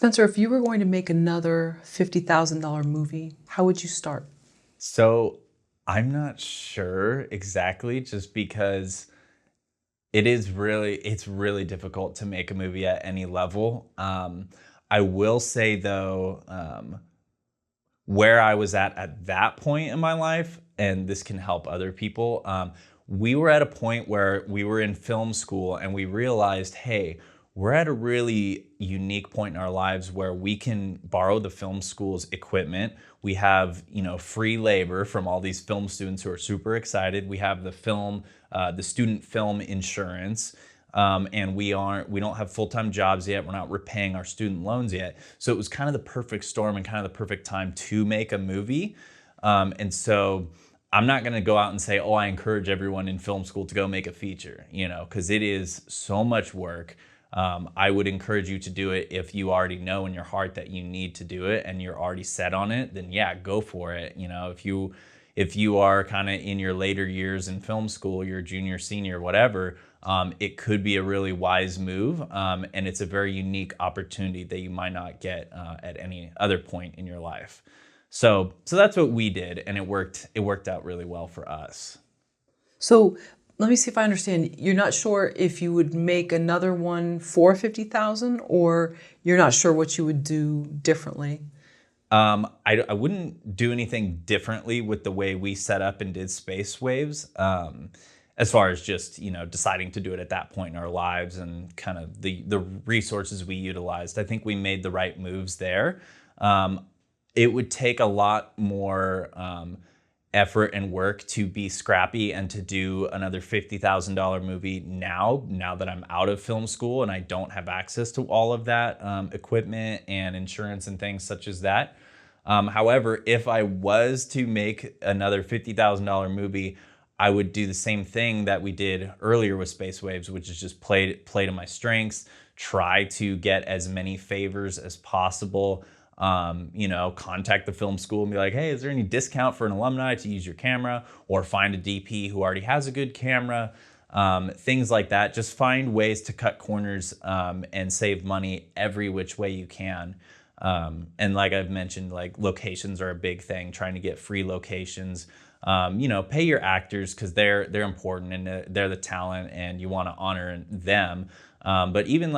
Spencer, if you were going to make another $50,000 movie, how would you start? So I'm not sure exactly, just because it's really difficult to make a movie at any level. I will say though, where I was at that point in my life, and this can help other people. We were at a point where we were in film school and we realized, hey, we're at a really unique point in our lives where we can borrow the film school's equipment. We have, free labor from all these film students who are super excited. We have the student film insurance. And we don't have full-time jobs yet. We're not repaying our student loans yet. So it was kind of the perfect storm and kind of the perfect time to make a movie. And so I'm not going to go out and say, oh, I encourage everyone in film school to go make a feature, because it is so much work. I would encourage you to do it if you already know in your heart that you need to do it and you're already set on it, then yeah, go for it. If you are kind of in your later years in film school, you're junior, senior, whatever, it could be a really wise move. And it's a very unique opportunity that you might not get at any other point in your life. So that's what we did, and it worked out really well for us. So let me see if I understand. You're not sure if you would make another one for 50,000, or you're not sure what you would do differently? I wouldn't do anything differently with the way we set up and did Space Waves, as far as just, deciding to do it at that point in our lives and kind of the resources we utilized. I think we made the right moves there. It would take a lot more effort and work to be scrappy and to do another $50,000 movie now that I'm out of film school and I don't have access to all of that equipment and insurance and things such as that. However, if I was to make another $50,000 movie, I would do the same thing that we did earlier with Space Waves, which is just play to my strengths, try to get as many favors as possible. Contact the film school and be like, hey, is there any discount for an alumni to use your camera? Or find a DP who already has a good camera, things like that. Just find ways to cut corners and save money every which way you can. And like I've mentioned, like locations are a big thing, trying to get free locations. Pay your actors because they're important and they're the talent and you want to honor them. But even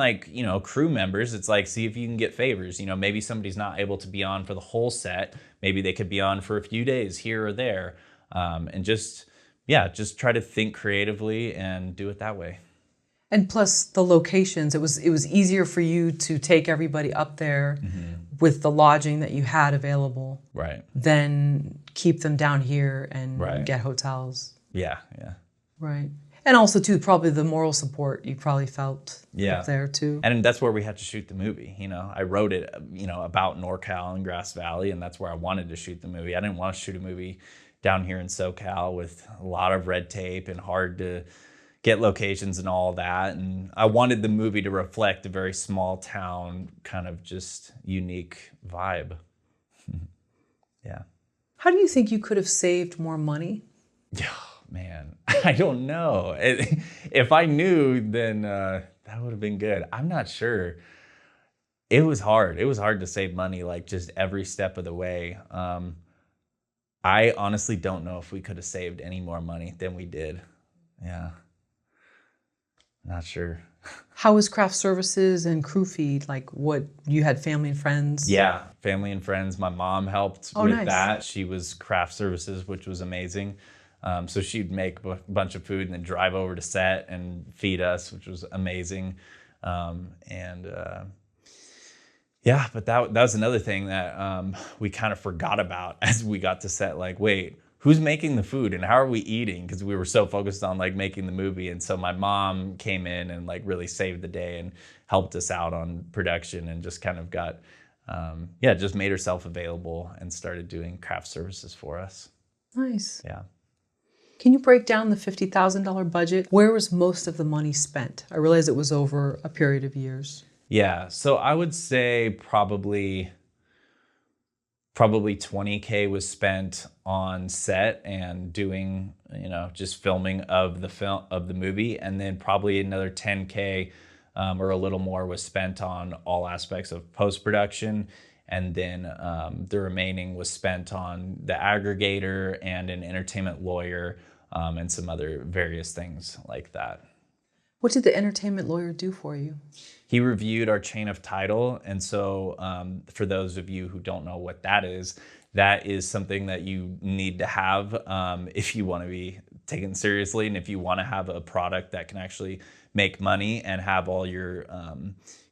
crew members, it's like, see if you can get favors. Maybe somebody's not able to be on for the whole set. Maybe they could be on for a few days here or there. And just try to think creatively and do it that way. And plus the locations, it was easier for you to take everybody up there with the lodging that you had available, right? Than keep them down here and get hotels. Yeah. Right. And also too, probably the moral support you probably felt up there too. And that's where we had to shoot the movie. I wrote it, about NorCal and Grass Valley, and that's where I wanted to shoot the movie. I didn't want to shoot a movie down here in SoCal with a lot of red tape and hard to get locations and all that. And I wanted the movie to reflect a very small town, kind of just unique vibe. Yeah. How do you think you could have saved more money? Oh, man, I don't know. If I knew, then that would have been good. I'm not sure. It was hard. It was hard to save money, like just every step of the way. I honestly don't know if we could have saved any more money than we did. Yeah. Not sure. How was craft services and crew feed? Like what, you had family and friends? Yeah, family and friends. My mom helped with that. She was craft services, which was amazing. So she'd make a bunch of food and then drive over to set and feed us, which was amazing. But that was another thing that we kind of forgot about as we got to set. Like, wait, who's making the food and how are we eating? Because we were so focused on making the movie. And so my mom came in and really saved the day and helped us out on production and just kind of got, just made herself available and started doing craft services for us. Nice. Yeah. Can you break down the $50,000 budget? Where was most of the money spent? I realize it was over a period of years. Yeah, so I would say probably 20K was spent on set and doing, just filming of the movie, and then probably another 10K or a little more was spent on all aspects of post-production. And then the remaining was spent on the aggregator and an entertainment lawyer, and some other various things like that. What did the entertainment lawyer do for you? He reviewed our chain of title. And so for those of you who don't know what that is something that you need to have if you want to be taken seriously and if you want to have a product that can actually make money and have all your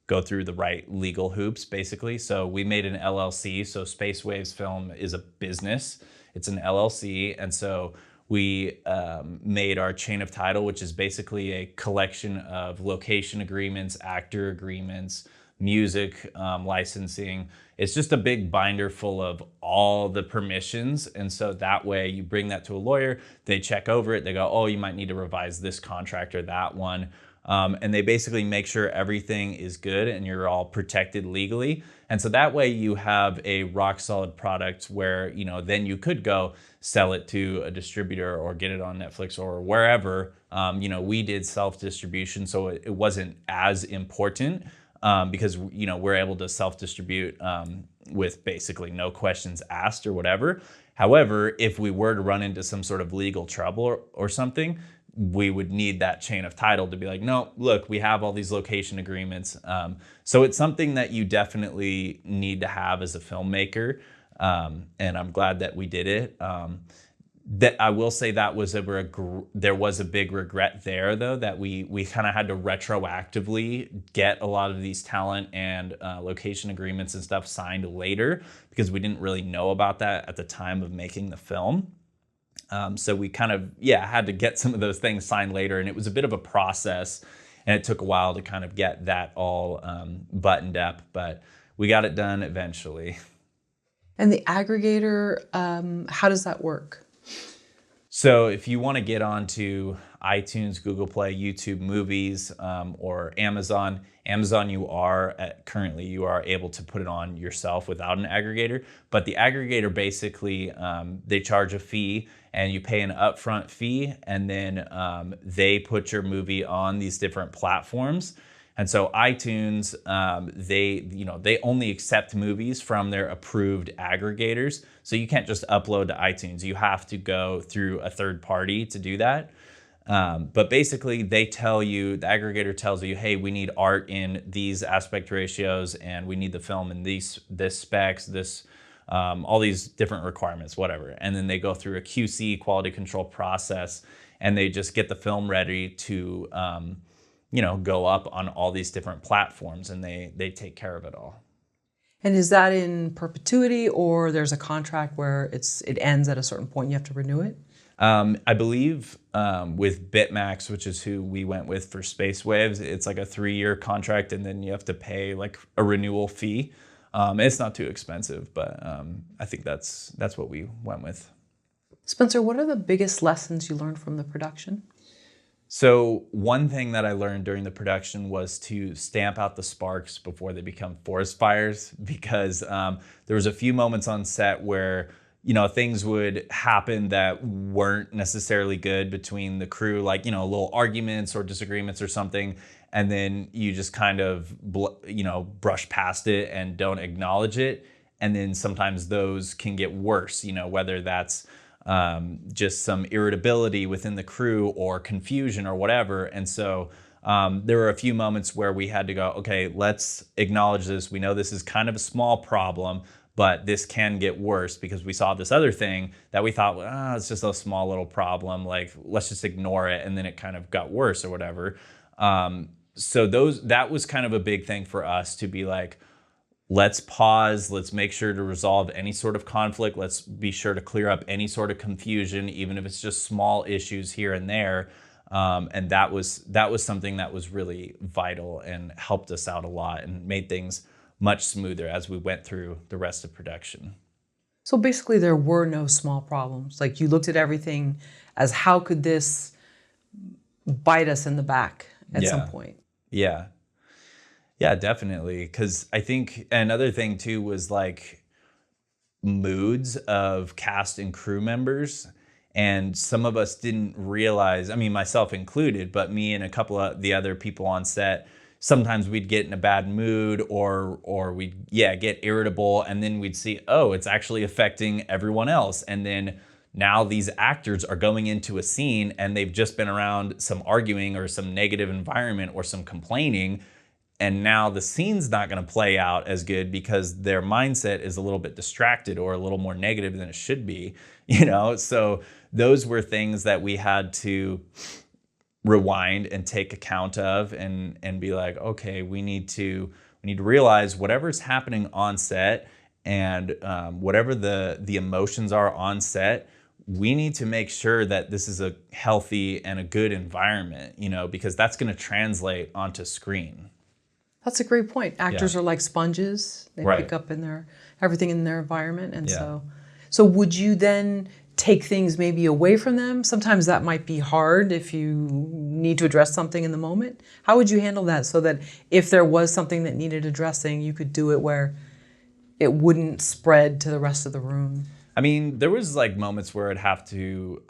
go through the right legal hoops, basically. So we made an LLC. So Space Waves Film is a business. It's an LLC. And so we made our chain of title, which is basically a collection of location agreements, actor agreements, music licensing. It's just a big binder full of all the permissions. And so that way you bring that to a lawyer, they check over it, they go, oh, you might need to revise this contract or that one. And they basically make sure everything is good and you're all protected legally. And so that way you have a rock solid product where, then you could go sell it to a distributor or get it on Netflix or wherever. We did self-distribution, so it wasn't as important because, we're able to self-distribute with basically no questions asked or whatever. However, if we were to run into some sort of legal trouble or something, we would need that chain of title to be like, no, look, we have all these location agreements. So it's something that you definitely need to have as a filmmaker. And I'm glad that we did it. That I will say that was there was a big regret there, though, that we kind of had to retroactively get a lot of these talent and location agreements and stuff signed later because we didn't really know about that at the time of making the film. So we kind of, had to get some of those things signed later, and it was a bit of a process, and it took a while to kind of get that all buttoned up, but we got it done eventually. And the aggregator, how does that work? So if you want to get onto iTunes, Google Play, YouTube Movies, or Amazon, currently you are able to put it on yourself without an aggregator. But the aggregator basically, they charge a fee and you pay an upfront fee, and then they put your movie on these different platforms. And so iTunes, they only accept movies from their approved aggregators. So you can't just upload to iTunes. You have to go through a third party to do that. But basically the aggregator tells you, hey, we need art in these aspect ratios and we need the film in this specs, all these different requirements, whatever. And then they go through a QC, quality control process, and they just get the film ready to go up on all these different platforms, and they take care of it all. And is that in perpetuity, or there's a contract where it ends at a certain point and you have to renew it? I believe with Bitmax, which is who we went with for Space Waves, it's like a 3-year contract, and then you have to pay like a renewal fee. It's not too expensive, but I think that's what we went with. Spencer, what are the biggest lessons you learned from the production? So one thing that I learned during the production was to stamp out the sparks before they become forest fires, because there was a few moments on set where things would happen that weren't necessarily good between the crew, like little arguments or disagreements or something, and then you just kind of brush past it and don't acknowledge it, and then sometimes those can get worse, whether that's just some irritability within the crew or confusion or whatever. And so there were a few moments where we had to go, okay, let's acknowledge this. We know this is kind of a small problem, but this can get worse because we saw this other thing that we thought, it's just a small little problem. Like, let's just ignore it. And then it kind of got worse or whatever. So that was kind of a big thing for us to be like, let's pause, let's make sure to resolve any sort of conflict. Let's be sure to clear up any sort of confusion, even if it's just small issues here and there. And that was something that was really vital and helped us out a lot and made things much smoother as we went through the rest of production. So basically there were no small problems. Like, you looked at everything as, how could this bite us in the back at some point? Yeah. Yeah, definitely. Because I think another thing too was like moods of cast and crew members. And some of us didn't realize, I mean, myself included, but me and a couple of the other people on set, sometimes we'd get in a bad mood, or we'd get irritable, and then we'd see, oh, it's actually affecting everyone else. And then now these actors are going into a scene and they've just been around some arguing or some negative environment or some complaining, and now the scene's not going to play out as good because their mindset is a little bit distracted or a little more negative than it should be, So those were things that we had to rewind and take account of, and be like, okay, we need to realize whatever's happening on set, and whatever the emotions are on set, we need to make sure that this is a healthy and a good environment, because that's going to translate onto screen. That's a great point. Actors are like sponges. They Right. pick up everything in their environment. And Yeah. so would you then take things maybe away from them? Sometimes that might be hard if you need to address something in the moment. How would you handle that so that if there was something that needed addressing, you could do it where it wouldn't spread to the rest of the room? I mean, there was like moments where I'd have to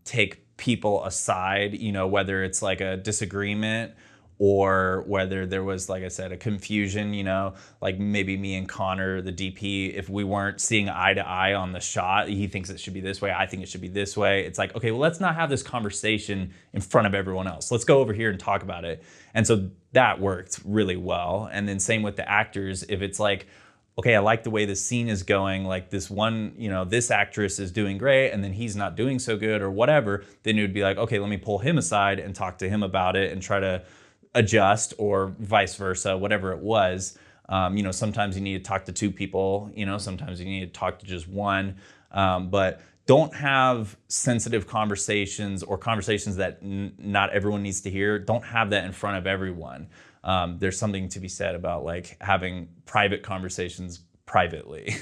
take people aside, whether it's like a disagreement or whether there was, like I said, a confusion, like maybe me and Connor, the DP, if we weren't seeing eye to eye on the shot, he thinks it should be this way, I think it should be this way. It's like, okay, well, let's not have this conversation in front of everyone else. Let's go over here and talk about it. And so that worked really well. And then same with the actors. If it's like, okay, I like the way the scene is going, like this one, this actress is doing great and then he's not doing so good or whatever, then it would be like, okay, let me pull him aside and talk to him about it and try to adjust, or vice versa, whatever it was. Sometimes you need to talk to two people, sometimes you need to talk to just one, but don't have sensitive conversations or conversations that not everyone needs to hear. Don't have that in front of everyone. There's something to be said about like having private conversations privately.